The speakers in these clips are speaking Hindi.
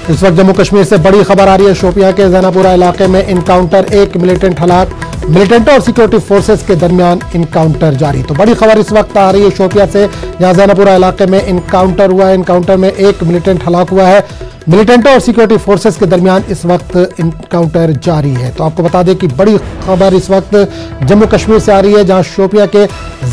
इस वक्त जम्मू कश्मीर से बड़ी खबर आ रही है। शोपियां के जैनापुरा इलाके में इनकाउंटर, एक मिलिटेंट हलाक, मिलिटेंटों और सिक्योरिटी फोर्सेस के दरमियान इनकाउंटर जारी। तो बड़ी खबर इस वक्त आ रही है शोपियां से, जहां जैनापुरा इलाके में इनकाउंटर हुआ है। इनकाउंटर में एक मिलिटेंट हलाक हुआ है। मिलिटेंटों और सिक्योरिटी फोर्सेस के दरमियान इस वक्त इनकाउंटर जारी है। तो आपको बता दें कि बड़ी खबर इस वक्त जम्मू कश्मीर से आ रही है, जहां शोपियां के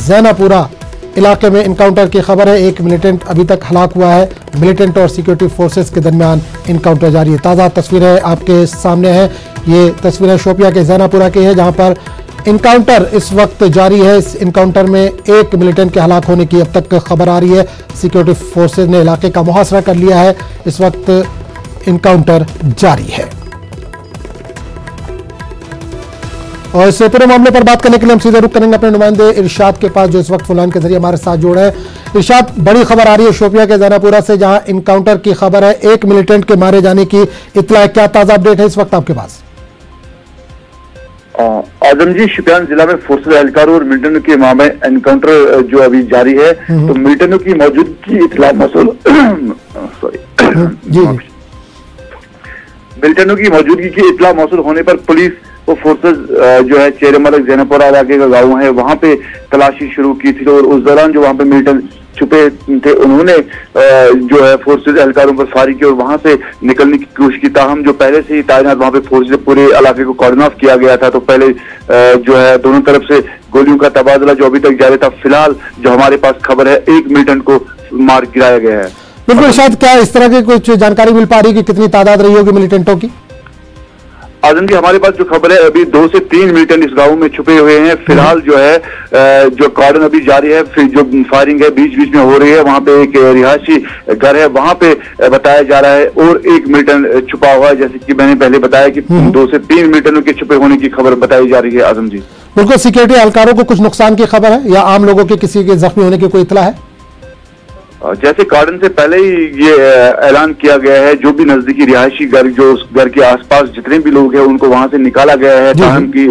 जैनापुरा इलाके में इनकाउंटर की खबर है। एक मिलिटेंट अभी तक हलाक हुआ है। मिलिटेंट और सिक्योरिटी फोर्सेस के दरमियान इनकाउंटर जारी है। ताज़ा तस्वीरें आपके सामने हैं। ये तस्वीरें शोपियां के जैनापुरा की है, जहां पर इनकाउंटर इस वक्त जारी है। इस इनकाउंटर में एक मिलिटेंट के हलाक होने की अब तक खबर आ रही है। सिक्योरिटी फोर्सेस ने इलाके का मुहासरा कर लिया है। इस वक्त इनकाउंटर जारी है। और इस पूरे मामले पर बात करने के लिए हम सीधे रुख करेंगे अपने नुमाइंदे इरशाद के पास, जो इस वक्त फोन के जरिए हमारे साथ जुड़े हैं। इरशाद, बड़ी खबर आ रही है शोपियां के जैनापुरा से, जहां इनकाउंटर की खबर है, एक मिलिटेंट के मारे जाने की इत्तला है। क्या ताजा अपडेट है इस वक्त आपके पास? आजम जी, शोपियान जिला में फोर्सेज एहलकारों और मिलिटेंटों के मामले एनकाउंटर जो अभी जारी है, तो मिलिटेंटों की मौजूदगी की इत्तला मौसूल मिलिटेंटों की मौजूदगी की इत्तला मौसूल होने पर पुलिस वो फोर्सेज जो है चेरेमलक जैनापुरा इलाके का गाँव है, वहां पे तलाशी शुरू की थी। और उस दौरान जो वहां पे मिलिटेंट छुपे थे, उन्होंने जो है फोर्सेज एहलकारों पर फायरिंग की और वहां से निकलने की कोशिश की। ताहम जो पहले से ही तैनात वहां पे फोर्सेज पूरे इलाके को कॉर्डन ऑफ किया गया था, तो पहले जो है दोनों तरफ से गोलियों का तबादला जो अभी तक जारी था। फिलहाल जो हमारे पास खबर है, एक मिलिटेंट को मार गिराया गया है। बिल्कुल शायद, क्या इस तरह की कुछ जानकारी मिल पा रही है कि कितनी तादाद रही होगी मिलिटेंटों की? आजम जी, हमारे पास जो खबर है, अभी 2 से 3 मिलिटेंट इस गांव में छुपे हुए हैं। फिलहाल जो है जो कॉर्डन अभी जारी है, फिर जो फायरिंग है बीच बीच में हो रही है। वहां पे एक रिहायशी घर है, वहां पे बताया जा रहा है, और एक मिलिटेंट छुपा हुआ है। जैसे कि मैंने पहले बताया कि 2 से 3 मिलिटेंटों के छुपे होने की खबर बताई जा रही है। आजम जी, बिल्कुल, सिक्योरिटी एहलकारों को कुछ नुकसान की खबर है या आम लोगों के किसी के जख्मी होने की कोई इत्तला है? जैसे कॉर्डन से पहले ही ये ऐलान किया गया है, जो भी नजदीकी रिहायशी घर, जो उस घर के आसपास जितने भी लोग हैं, उनको वहां से निकाला गया है, ताकि की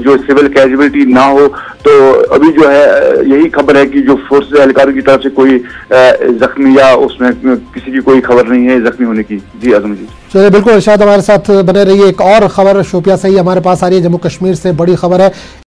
जो सिविल कैजुअलिटी ना हो। तो अभी जो है यही खबर है कि जो फोर्स एहलकारों की तरफ से कोई जख्मी या उसमें किसी की कोई खबर नहीं है जख्मी होने की। जी आजम जी, चलिए, बिल्कुल इरशाद हमारे साथ बने रहिए। एक और खबर शोपियां से ही हमारे पास आ रही है, जम्मू कश्मीर से बड़ी खबर है।